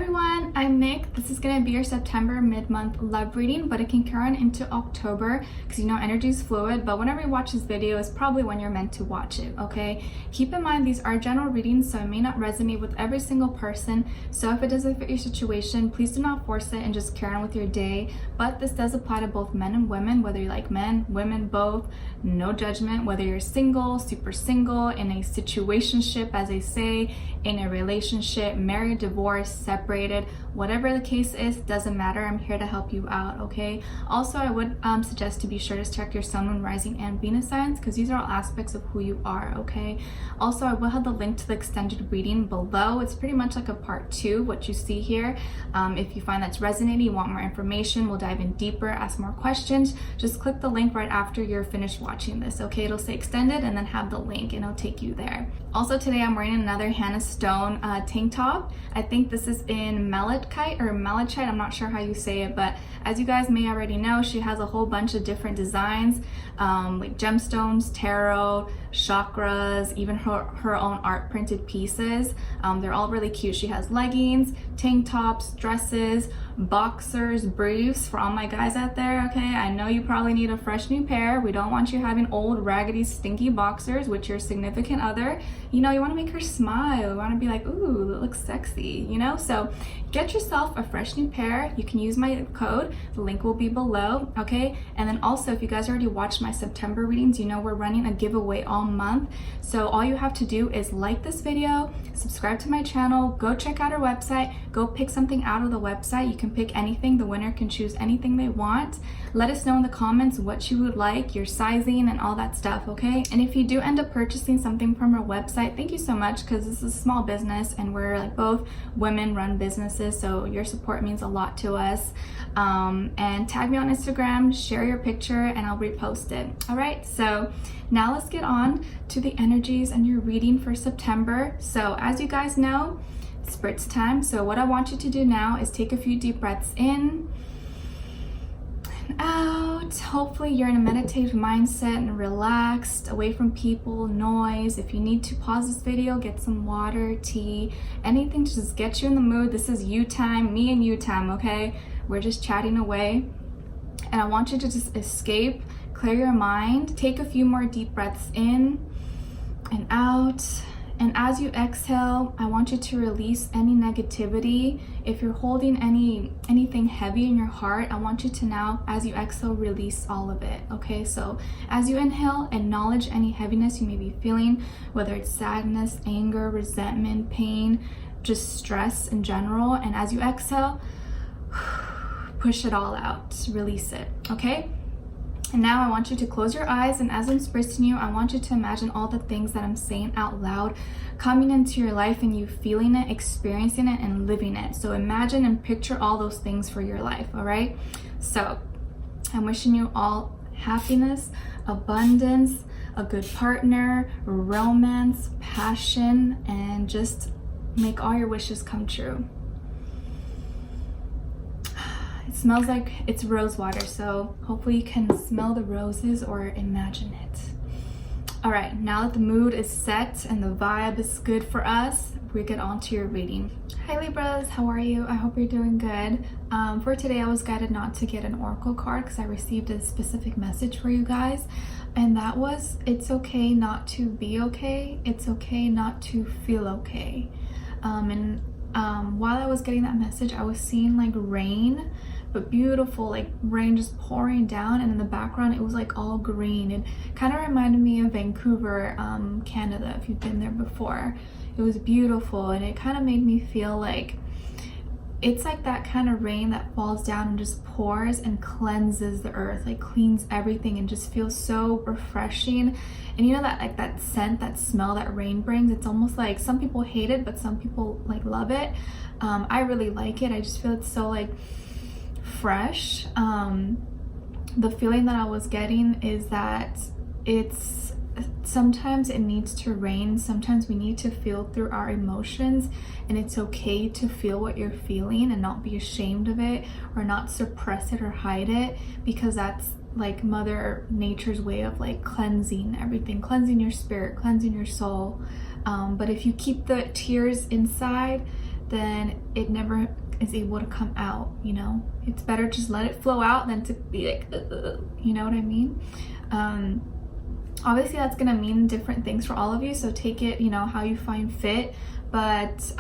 everyone, I'm Nick. This is going to be your September mid-month love reading, but it can carry on into October because you know energy is fluid, but whenever you watch this video is probably when you're meant to watch it, okay? Keep in mind these are general readings, so it may not resonate with every single person, so if it doesn't fit your situation, please do not force it and just carry on with your day. But this does apply to both men and women, whether you like men, women, both, no judgment, whether you're single, super single, in a situationship, as they say, in a relationship, married, divorced, separated, whatever the case is, doesn't matter. I'm here to help you out, okay? Also, I would suggest to be sure to check your sun, moon, rising, and Venus signs because these are all aspects of who you are, okay? Also, I will have the link to the extended reading below. It's pretty much like a part 2, what you see here. If you find that's resonating, you want more information, we'll dive in deeper, ask more questions, just click the link right after you're finished watching this, okay? It'll say extended and then have the link and it'll take you there. Also, today I'm wearing another Hannah Stone tank top. I think this is in malachite or malachite, I'm not sure how you say it, but as you guys may already know, she has a whole bunch of different designs, like gemstones, tarot, chakras, even her own art printed pieces. They're all really cute. She has leggings, tank tops, dresses, boxers, briefs for all my guys out there, okay? I know you probably need a fresh new pair. We don't want you having old, raggedy, stinky boxers with your significant other. You know, you want to make her smile. You want to be like, ooh, that looks sexy, you know? So get yourself a fresh new pair. You can use my code. The link will be below, okay? And then also, if you guys already watched my September readings, you know we're running a giveaway all month. So all you have to do is like this video, subscribe to my channel, go check out our website, go pick something out of the website. You can pick anything. The winner can choose anything they want. Let us know in the comments what you would like, your sizing and all that stuff, okay? And if you do end up purchasing something from our website, thank you so much because this is a small business and we're like both women run businesses, so your support means a lot to us. And tag me on Instagram, share your picture, and I'll repost it. All right, so now let's get on to the energies and your reading for September. So as you guys know, it's Spritz time. So what I want you to do now is take a few deep breaths in and out. Hopefully you're in a meditative mindset and relaxed, away from people, noise. If you need to pause this video, get some water, tea, anything to just get you in the mood. This is you time, me and you time, okay? We're just chatting away. And I want you to just escape, clear your mind, take a few more deep breaths in and out. And as you exhale, I want you to release any negativity. If you're holding anything heavy in your heart, I want you to now, as you exhale, release all of it, okay? So as you inhale, acknowledge any heaviness you may be feeling, whether it's sadness, anger, resentment, pain, just stress in general. And as you exhale, push it all out, release it, okay? And now I want you to close your eyes, and as I'm spritzing you, I want you to imagine all the things that I'm saying out loud coming into your life and you feeling it, experiencing it, and living it. So imagine and picture all those things for your life, all right? So I'm wishing you all happiness, abundance, a good partner, romance, passion, and just make all your wishes come true. It smells like it's rose water, so hopefully you can smell the roses or imagine it. All right, now that the mood is set and the vibe is good for us, we get on to your reading. Hi Libras, how are you? I hope you're doing good. For today, I was guided not to get an oracle card because I received a specific message for you guys, and that was, it's okay not to be okay. It's okay not to feel okay. While I was getting that message, I was seeing like rain, but beautiful, like rain just pouring down, and in the background it was like all green. It kind of reminded me of Vancouver, Canada, if you've been there before. It was beautiful, and it kind of made me feel like it's like that kind of rain that falls down and just pours and cleanses the earth, like cleans everything, and just feels so refreshing. And you know that like that scent, that smell that rain brings, it's almost like some people hate it, but some people like love it. I really like it. I just feel it's so like fresh. The feeling that I was getting is that it's sometimes it needs to rain. Sometimes we need to feel through our emotions, and it's okay to feel what you're feeling and not be ashamed of it or not suppress it or hide it, because that's like Mother Nature's way of like cleansing everything, cleansing your spirit, cleansing your soul. But if you keep the tears inside, then it never is able to come out, you know? It's better just let it flow out than to be like, you know what I mean? Obviously that's gonna mean different things for all of you, so take it, you know, how you find fit. But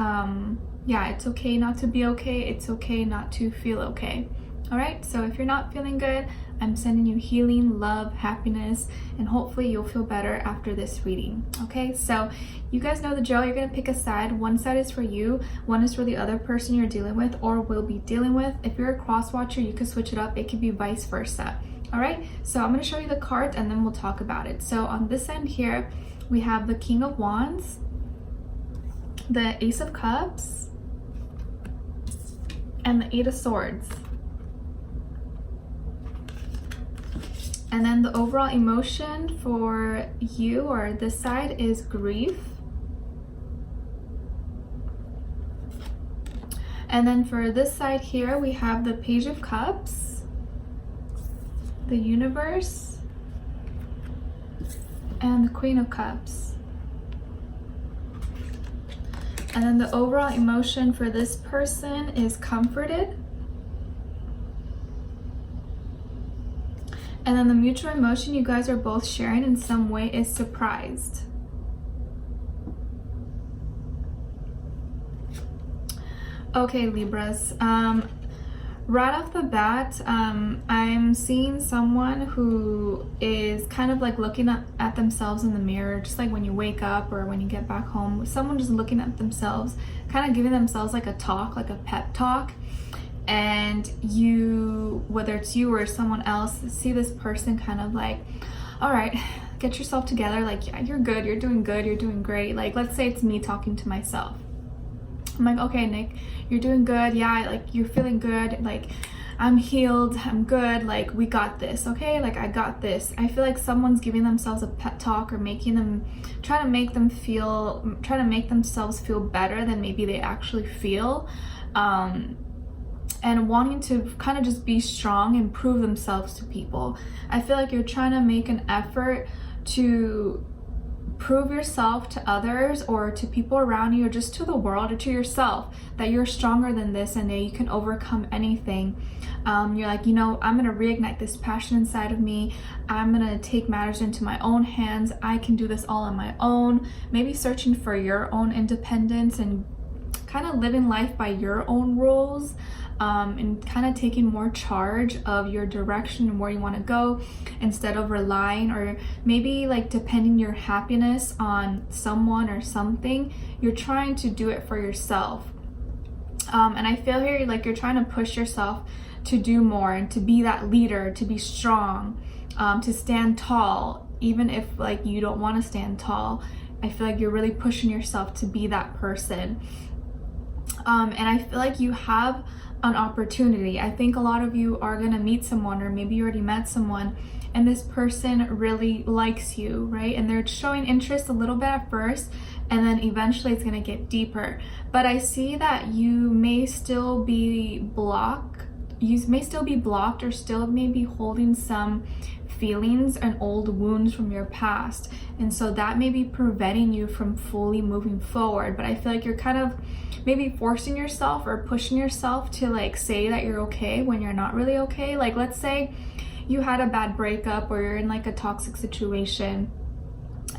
yeah, it's okay not to be okay. It's okay not to feel okay. All right, so if you're not feeling good, I'm sending you healing, love, happiness, and hopefully you'll feel better after this reading. Okay, so you guys know the drill. You're gonna pick a side. One side is for you, one is for the other person you're dealing with or will be dealing with. If you're a cross watcher, you can switch it up. It could be vice versa. All right, so I'm gonna show you the cards and then we'll talk about it. So on this end here, we have the King of Wands, the Ace of Cups, and the Eight of Swords. And then the overall emotion for you or this side is grief. And then for this side here, we have the Page of Cups, the Universe, and the Queen of Cups. And then the overall emotion for this person is comforted. And then the mutual emotion you guys are both sharing in some way is surprised. Okay, Libras. Right off the bat, I'm seeing someone who is kind of like looking at themselves in the mirror, just like when you wake up or when you get back home. Someone just looking at themselves, kind of giving themselves like a talk, like a pep talk. And you, whether it's you or someone else, see this person kind of like, all right, get yourself together. Like, yeah, you're good, you're doing great. Like, let's say it's me talking to myself. I'm like, okay, Nick, you're doing good. Yeah, like you're feeling good. Like, I'm healed, I'm good. Like, we got this, okay? Like, I got this. I feel like someone's giving themselves a pep talk or trying to make themselves feel better than maybe they actually feel. And wanting to kind of just be strong and prove themselves to people. I feel like you're trying to make an effort to prove yourself to others or to people around you or just to the world or to yourself that you're stronger than this and that you can overcome anything. You're like, you know, I'm gonna reignite this passion inside of me. I'm gonna take matters into my own hands. I can do this all on my own. Maybe searching for your own independence and kind of living life by your own rules. And kind of taking more charge of your direction and where you want to go instead of relying or maybe like depending your happiness on someone or something. You're trying to do it for yourself. And I feel here like you're trying to push yourself to do more and to be that leader, to be strong, to stand tall, even if like you don't want to stand tall. I feel like you're really pushing yourself to be that person. And I feel like you have an opportunity. I think a lot of you are gonna meet someone, or maybe you already met someone, and this person really likes you, right? And they're showing interest a little bit at first, and then eventually it's gonna get deeper. But I see that you may still be blocked. You may still be blocked or still may be holding some feelings and old wounds from your past. And so that may be preventing you from fully moving forward. But I feel like you're kind of maybe forcing yourself or pushing yourself to like say that you're okay when you're not really okay. Like, let's say you had a bad breakup or you're in like a toxic situation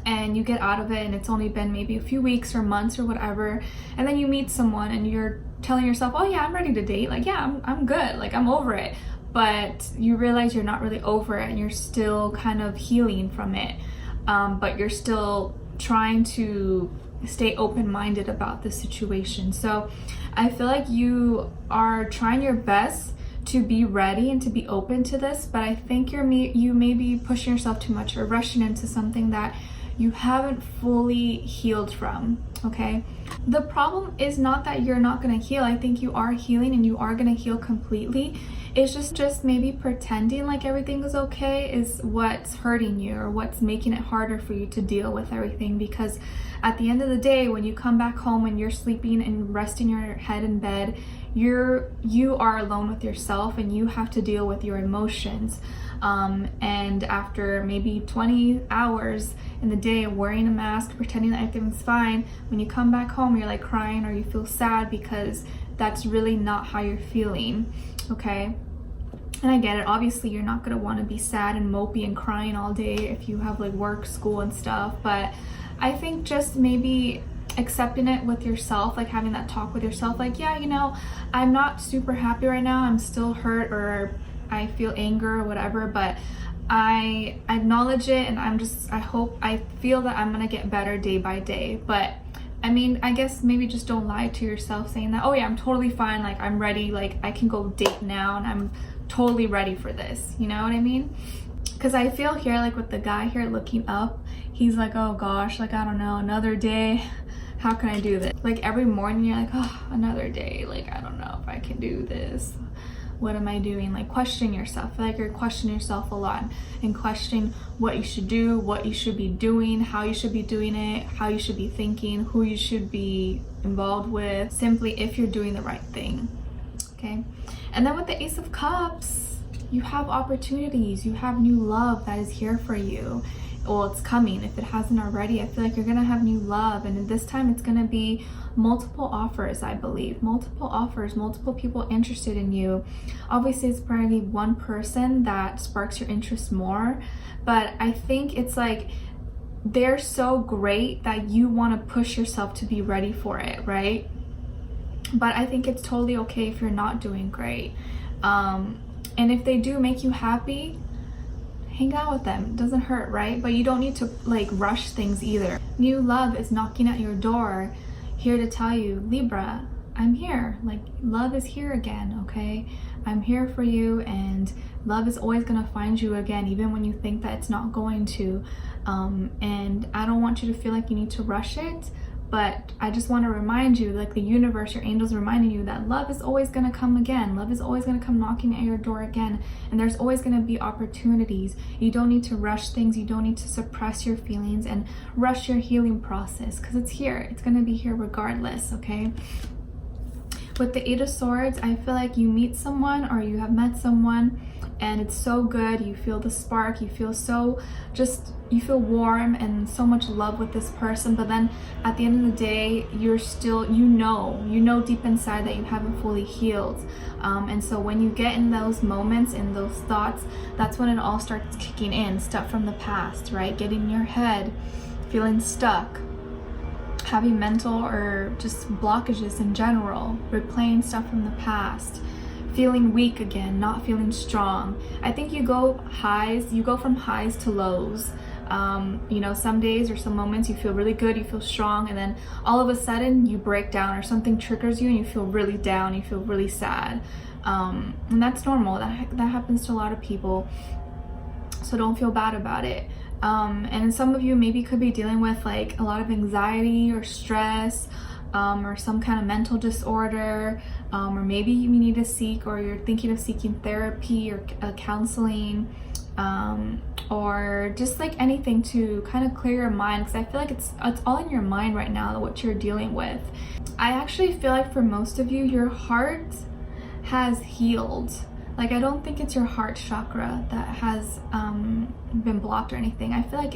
and you get out of it and it's only been maybe a few weeks or months or whatever, and then you meet someone and you're telling yourself, oh yeah, I'm ready to date, like yeah, I'm good, like I'm over it. But you realize you're not really over it and you're still kind of healing from it, but you're still trying to stay open-minded about the situation. So I feel like you are trying your best to be ready and to be open to this, but I think you may be pushing yourself too much or rushing into something that you haven't fully healed from, okay? The problem is not that you're not gonna heal. I think you are healing and you are gonna heal completely. It's just maybe pretending like everything is okay is what's hurting you or what's making it harder for you to deal with everything. Because at the end of the day, when you come back home and you're sleeping and resting your head in bed, you are alone with yourself and you have to deal with your emotions. And after maybe 20 hours in the day wearing a mask, pretending that everything's fine, When you come back home, you're like crying or you feel sad, because that's really not how you're feeling, okay? And I get it, obviously you're not gonna want to be sad and mopey and crying all day if you have like work, school and stuff, but I think just maybe accepting it with yourself, like having that talk with yourself, like, yeah, you know, I'm not super happy right now, I'm still hurt, or I feel anger or whatever, but I acknowledge it, and I feel that I'm gonna get better day by day. But I mean, I guess maybe just don't lie to yourself saying that, oh yeah, I'm totally fine, like I'm ready, like I can go date now and I'm totally ready for this, you know what I mean? Because I feel here, like with the guy here looking up, he's like, oh gosh, like I don't know, another day, how can I do this? Like every morning you're like, oh, another day, like I don't know if I can do this, what am I doing? Like questioning yourself. I feel like you're questioning yourself a lot, and questioning what you should do, what you should be doing, how you should be doing it, how you should be thinking, who you should be involved with, simply if you're doing the right thing, okay? And then with the Ace of Cups, you have opportunities, you have new love that is here for you. Well, it's coming. If it hasn't already, I feel like you're gonna have new love, and this time it's gonna be multiple offers, I believe. Multiple offers, multiple people interested in you. Obviously, it's probably one person that sparks your interest more, but I think it's like they're so great that you want to push yourself to be ready for it, right? But I think it's totally okay if you're not doing great. And if they do make you happy, hang out with them. It doesn't hurt, right? But you don't need to like rush things either. New love is knocking at your door, here to tell you, Libra, I'm here. Like love is here again, okay? I'm here for you, and love is always gonna find you again, even when you think that it's not going to. And I don't want you to feel like you need to rush it, but I just want to remind you, like the universe, your angels are reminding you that love is always going to come again. Love is always going to come knocking at your door again. And there's always going to be opportunities. You don't need to rush things. You don't need to suppress your feelings and rush your healing process, because it's here. It's going to be here regardless, okay? With the Eight of Swords, I feel like you meet someone, or you have met someone, and it's so good. You feel the spark. You feel so you feel warm and so much love with this person, but then at the end of the day, you're still, you know deep inside that you haven't fully healed. And so when you get in those moments, in those thoughts, that's when it all starts kicking in, stuff from the past, right? Getting in your head, feeling stuck, having mental or just blockages in general, replaying stuff from the past, feeling weak again, not feeling strong. I think you go from highs to lows. You know, some days or some moments you feel really good, you feel strong, and then all of a sudden you break down, or something triggers you and you feel really down, you feel really sad. And that's normal. That happens to a lot of people. So don't feel bad about it. And some of you maybe could be dealing with like a lot of anxiety or stress, or some kind of mental disorder, or maybe you need to seek, or you're thinking of seeking therapy or counseling, or just like anything to kind of clear your mind, because I feel like it's all in your mind right now, what you're dealing with. I actually feel like for most of you, your heart has healed. Like, I don't think it's your heart chakra that has been blocked or anything. I feel like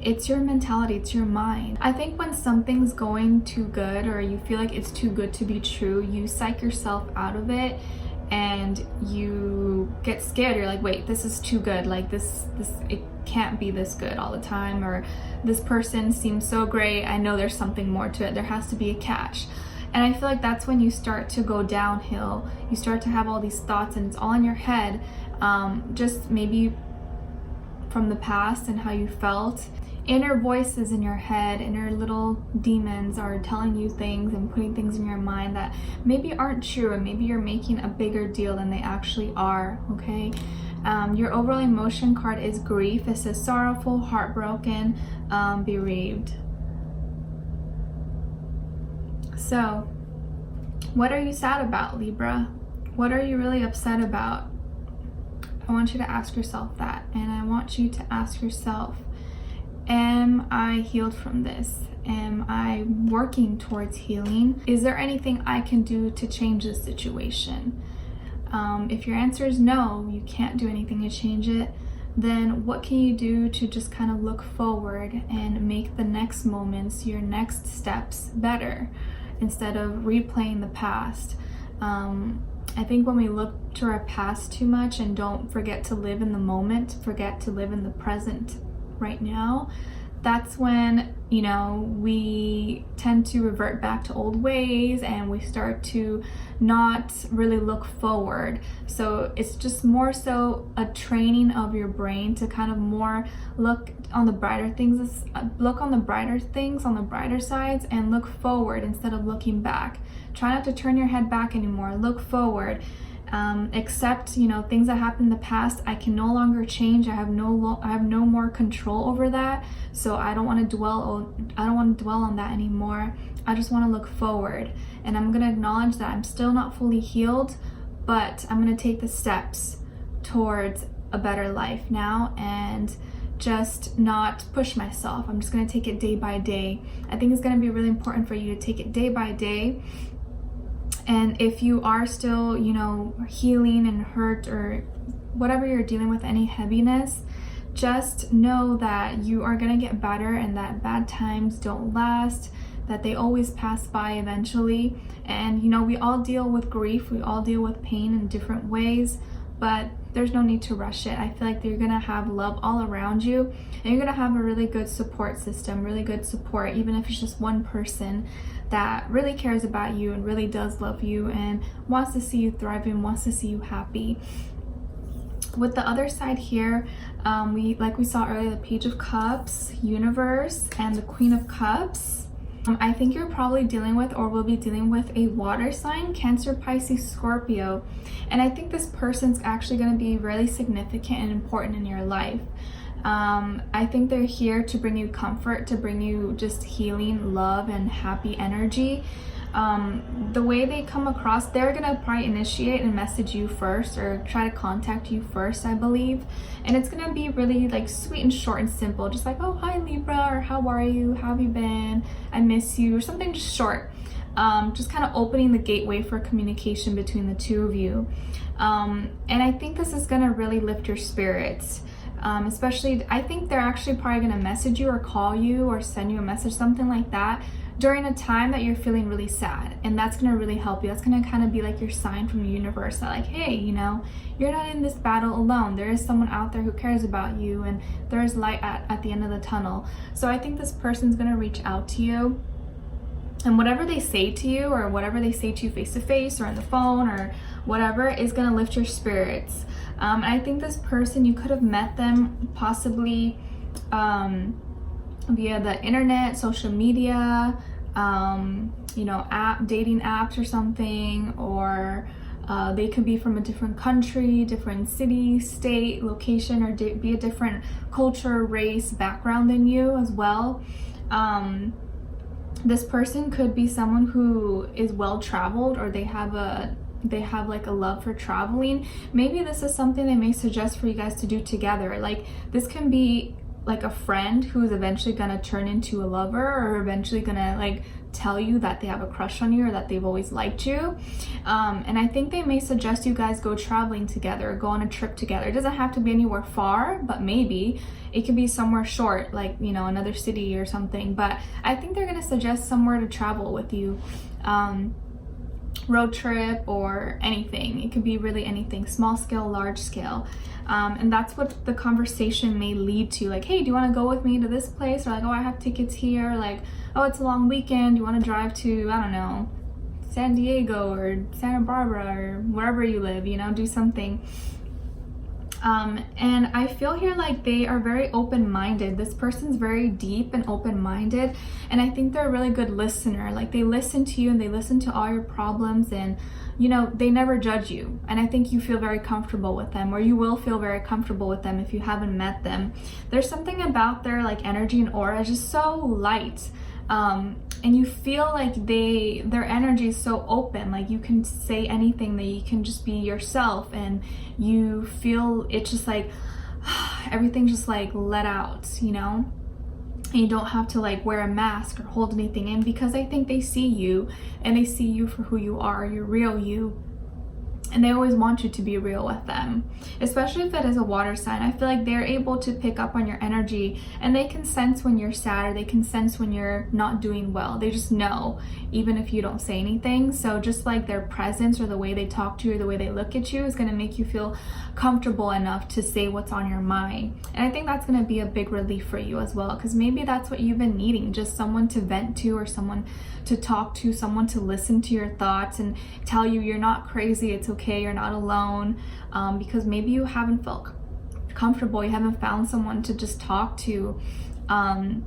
it's your mentality, it's your mind. I think when something's going too good, or you feel like it's too good to be true, you psych yourself out of it and you get scared. You're like, wait, this is too good. Like this it can't be this good all the time, or this person seems so great, I know there's something more to it, there has to be a catch. And I feel like that's when you start to go downhill. You start to have all these thoughts, and it's all in your head, just maybe from the past and how you felt. Inner voices in your head, inner little demons are telling you things and putting things in your mind that maybe aren't true, and maybe you're making a bigger deal than they actually are, okay? Your overall emotion card is grief. It says sorrowful, heartbroken, bereaved. So, what are you sad about, Libra? What are you really upset about? I want you to ask yourself that, and I want you to ask yourself, am I healed from this? Am I working towards healing? Is there anything I can do to change this situation? If your answer is no, you can't do anything to change it, then what can you do to just kind of look forward and make the next moments, your next steps better instead of replaying the past? I think when we look to our past too much and don't forget to live in the moment, forget to live in the present right now, that's when, you know, we tend to revert back to old ways and we start to not really look forward. So it's just more so a training of your brain to kind of more look on the brighter things, on the brighter sides, and look forward instead of looking back. Try not to turn your head back anymore. Look forward. Accept, you know, things that happened in the past. I can no longer change. I have no more control over that. So I don't want to dwell on that anymore. I just want to look forward, and I'm going to acknowledge that I'm still not fully healed, but I'm going to take the steps towards a better life now and just not push myself. I'm just going to take it day by day. I think it's going to be really important for you to take it day by day. And if you are still, you know, healing and hurt or whatever you're dealing with, any heaviness, just know that you are going to get better and that bad times don't last, that they always pass by eventually. And, you know, we all deal with grief, we all deal with pain in different ways, but there's no need to rush it. I feel like you're going to have love all around you, and you're going to have a really good support system, really good support, even if it's just one person that really cares about you and really does love you and wants to see you thriving, wants to see you happy. With the other side here, like we saw earlier, the Page of Cups, Universe, and the Queen of Cups. I think you're probably dealing with or will be dealing with a water sign, Cancer, Pisces, Scorpio. And I think this person's actually going to be really significant and important in your life. I think they're here to bring you comfort, to bring you just healing, love, and happy energy. The way they come across, they're gonna probably initiate and message you first or try to contact you first, I believe. And it's gonna be really like sweet and short and simple, just like, oh, hi Libra, or how are you, how have you been, I miss you, or something just short. Just kind of opening the gateway for communication between the two of you. And I think this is gonna really lift your spirits. Especially, I think they're actually probably going to message you or call you or send you a message, something like that, during a time that you're feeling really sad. And that's going to really help you. That's going to kind of be like your sign from the universe that, like, hey, you know, you're not in this battle alone. There is someone out there who cares about you, and there is light at the end of the tunnel. So I think this person's going to reach out to you, and whatever they say to you, or whatever they say to you face to face or on the phone or whatever, is going to lift your spirits. I think this person, you could have met them possibly via the internet, social media, you know, dating apps or something, or they could be from a different country, different city, state, location, or be a different culture, race, background than you as well. This person could be someone who is well-traveled, or they have like a love for traveling. Maybe this is something they may suggest for you guys to do together. Like, this can be like a friend who is eventually gonna turn into a lover, or eventually gonna like tell you that they have a crush on you or that they've always liked you. And I think they may suggest you guys go traveling together, go on a trip together. It doesn't have to be anywhere far, but maybe it could be somewhere short, like, you know, another city or something. But I think they're gonna suggest somewhere to travel with you. Road trip or anything. It could be really anything, small scale, large scale. And that's what the conversation may lead to. Like, hey, do you want to go with me to this place? Or like, oh, I have tickets here. Like, oh, it's a long weekend. Do you want to drive to, I don't know, San Diego or Santa Barbara or wherever you live, you know, do something. And I feel here like they are very open-minded. This person's very deep and open-minded, and I think they're a really good listener. Like, they listen to you and they listen to all your problems, and, you know, they never judge you. And I think you feel very comfortable with them, or you will feel very comfortable with them if you haven't met them. There's something about their like energy and aura is just so light. And you feel like their energy is so open, like you can say anything, that you can just be yourself, and you feel it's just like everything just like let out, you know, and you don't have to like wear a mask or hold anything in, because I think they see you and they see you for who you are, your real you. and they always want you to be real with them, especially if it is a water sign. I feel like they're able to pick up on your energy, and they can sense when you're sad, or they can sense when you're not doing well. They just know, even if you don't say anything. So just like their presence, or the way they talk to you, or the way they look at you, is going to make you feel comfortable enough to say what's on your mind. And I think that's going to be a big relief for you as well, because maybe that's what you've been needing, just someone to vent to, or someone to talk to, someone to listen to your thoughts and tell you you're not crazy, it's okay, you're not alone, because maybe you haven't felt comfortable, you haven't found someone to just talk to, and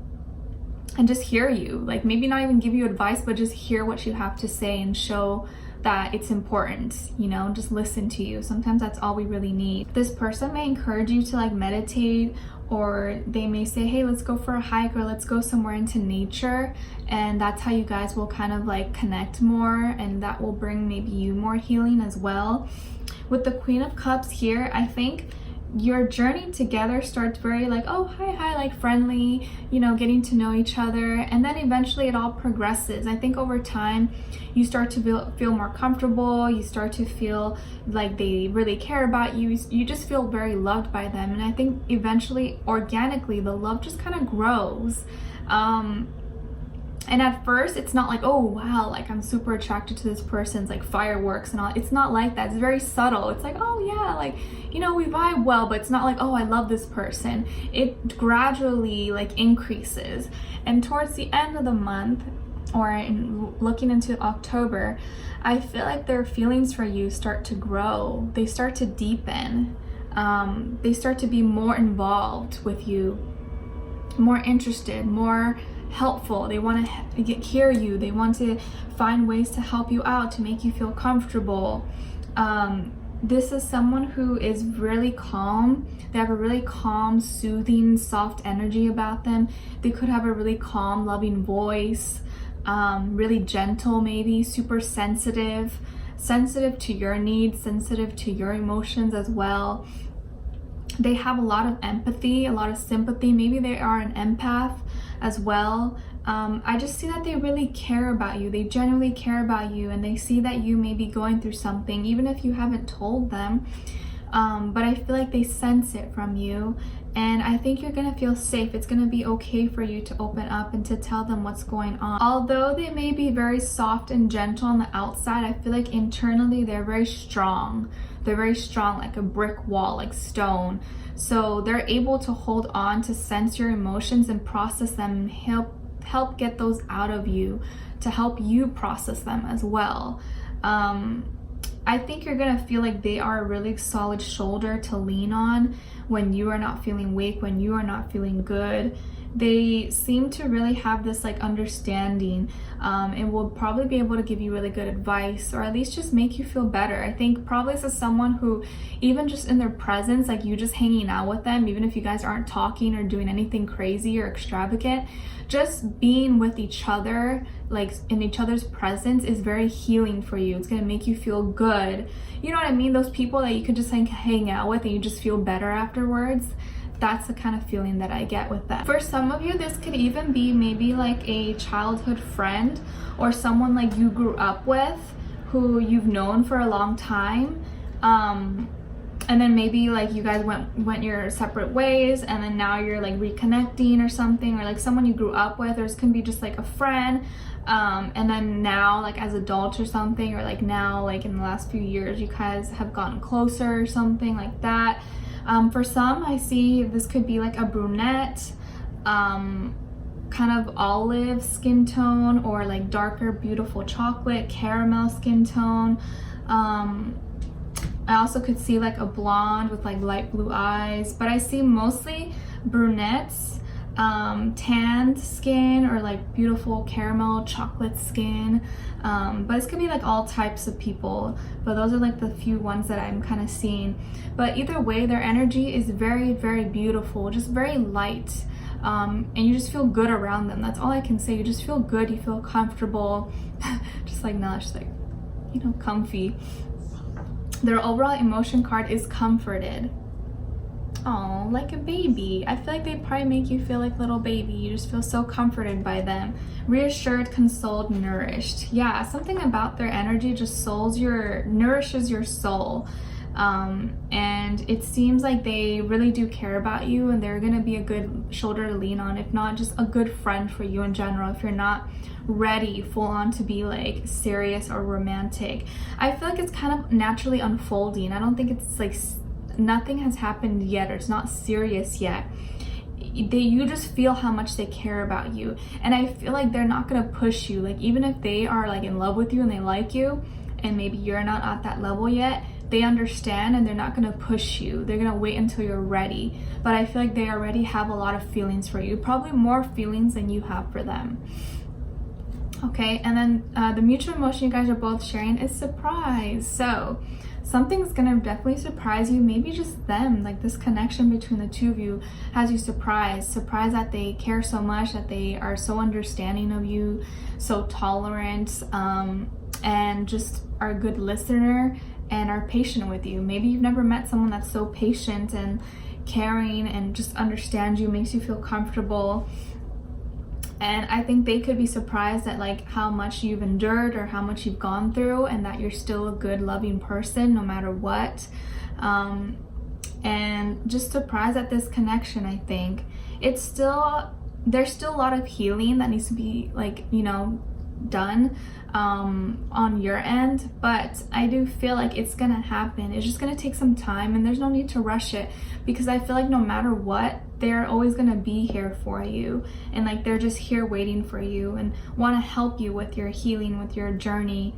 just hear you, like maybe not even give you advice, but just hear what you have to say and show that it's important, you know, just listen to you. Sometimes that's all we really need. This person may encourage you to like meditate, or they may say, hey, let's go for a hike, or let's go somewhere into nature, and that's how you guys will kind of like connect more, and that will bring maybe you more healing as well. With the Queen of Cups here, I think your journey together starts very like, oh, hi, like friendly, you know, getting to know each other, and then eventually it all progresses. I think over time you start to feel more comfortable, you start to feel like they really care about you, you just feel very loved by them, and I think eventually, organically, the love just kind of grows. And at first it's not like, oh wow, like I'm super attracted to this person, it's like fireworks and all. It's not like that. It's very subtle. It's like, oh yeah, like, you know, we vibe well, but it's not like, oh, I love this person. It gradually like increases, and towards the end of the month, or looking into October, I feel like their feelings for you start to grow, they start to deepen, they start to be more involved with you, more interested, more helpful. They want to hear you, they want to find ways to help you out, to make you feel comfortable. This is someone who is really calm. They have a really calm, soothing, soft energy about them. They could have a really calm, loving voice, really gentle, maybe super sensitive to your needs, sensitive to your emotions as well. They have a lot of empathy, a lot of sympathy. Maybe they are an empath as well. I just see that they really care about you. They genuinely care about you, and they see that you may be going through something, even if you haven't told them. But I feel like they sense it from you, and I think you're gonna feel safe. It's gonna be okay for you to open up and to tell them what's going on. Although they may be very soft and gentle on the outside, I feel like internally they're very strong. They're very strong, like a brick wall, like stone. So they're able to hold on, to sense your emotions and process them, and help get those out of you, to help you process them as well. I think you're gonna feel like they are a really solid shoulder to lean on when you are not feeling weak, when you are not feeling good. They seem to really have this like understanding, and will probably be able to give you really good advice, or at least just make you feel better. I think probably this is someone who, even just in their presence, like you just hanging out with them, even if you guys aren't talking or doing anything crazy or extravagant, just being with each other, like in each other's presence, is very healing for you. It's gonna make you feel good. You know what I mean? Those people that you could just like hang out with and you just feel better afterwards. That's the kind of feeling that I get with that. For some of you, this could even be maybe like a childhood friend, or someone like you grew up with, who you've known for a long time. And then maybe like you guys went your separate ways, and then now you're like reconnecting or something, or like someone you grew up with, or it can be just like a friend, and then now like as adults or something, or like now like in the last few years you guys have gotten closer or something like that. For some, I see this could be like a brunette, kind of olive skin tone, or like darker beautiful chocolate caramel skin tone. I also could see like a blonde with like light blue eyes, but I see mostly brunettes, tanned skin, or like beautiful caramel chocolate skin. But this could be like all types of people, but those are like the few ones that I'm kind of seeing. But either way, their energy is very, very beautiful, just very light, and you just feel good around them. That's all I can say. You just feel good, you feel comfortable, just like Nala, she's like, you know, comfy. Their overall emotion card is comforted. Oh, like a baby. I feel like they probably make you feel like little baby. You just feel so comforted by them. Reassured, consoled, nourished. Yeah, something about their energy just nourishes your soul. And it seems like they really do care about you, and they're gonna be a good shoulder to lean on, if not just a good friend for you in general, if you're not ready full on to be like serious or romantic. I feel like it's kind of naturally unfolding. I don't think it's like nothing has happened yet, or it's not serious yet. You just feel how much they care about you, and I feel like they're not gonna push you. Like, even if they are like in love with you and they like you, and maybe you're not at that level yet, they understand, and they're not gonna push you. They're gonna wait until you're ready. But I feel like they already have a lot of feelings for you, probably more feelings than you have for them. Okay, and then the mutual emotion you guys are both sharing is surprise. So something's gonna definitely surprise you, maybe just them, like this connection between the two of you has you surprised that they care so much, that they are so understanding of you, so tolerant, and just are a good listener and are patient with you. Maybe you've never met someone that's so patient and caring and just understands you, makes you feel comfortable. And I think they could be surprised at like how much you've endured or how much you've gone through, and that you're still a good, loving person no matter what. And just surprised at this connection. I think there's still a lot of healing that needs to be, like, you know, done on your end, but I do feel like it's gonna happen. It's just gonna take some time, and there's no need to rush it, because I feel like no matter what, they're always gonna be here for you, and like they're just here waiting for you and want to help you with your healing, with your journey,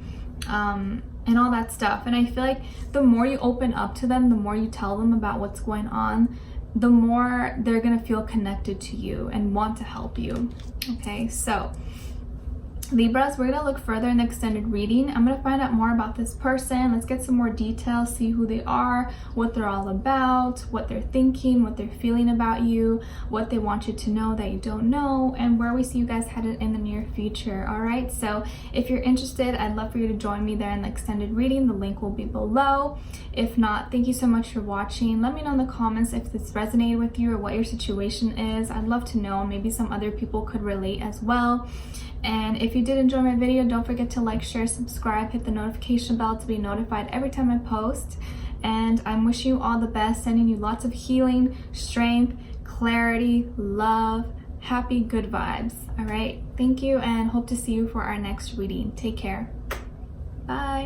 and all that stuff. And I feel like the more you open up to them, the more you tell them about what's going on, the more they're gonna feel connected to you and want to help you. Okay, so Libras, we're gonna look further in the extended reading. I'm gonna find out more about this person. Let's get some more details, see who they are, what they're all about, what they're thinking, what they're feeling about you, what they want you to know that you don't know, and where we see you guys headed in the near future. All right, so if you're interested, I'd love for you to join me there in the extended reading. The link will be below. If not, thank you so much for watching. Let me know in the comments if this resonated with you or what your situation is. I'd love to know. Maybe some other people could relate as well. And if you did enjoy my video, don't forget to like, share, subscribe, hit the notification bell to be notified every time I post. And I'm wishing you all the best, sending you lots of healing, strength, clarity, love, happy, good vibes. All right, thank you, and hope to see you for our next reading. Take care. Bye.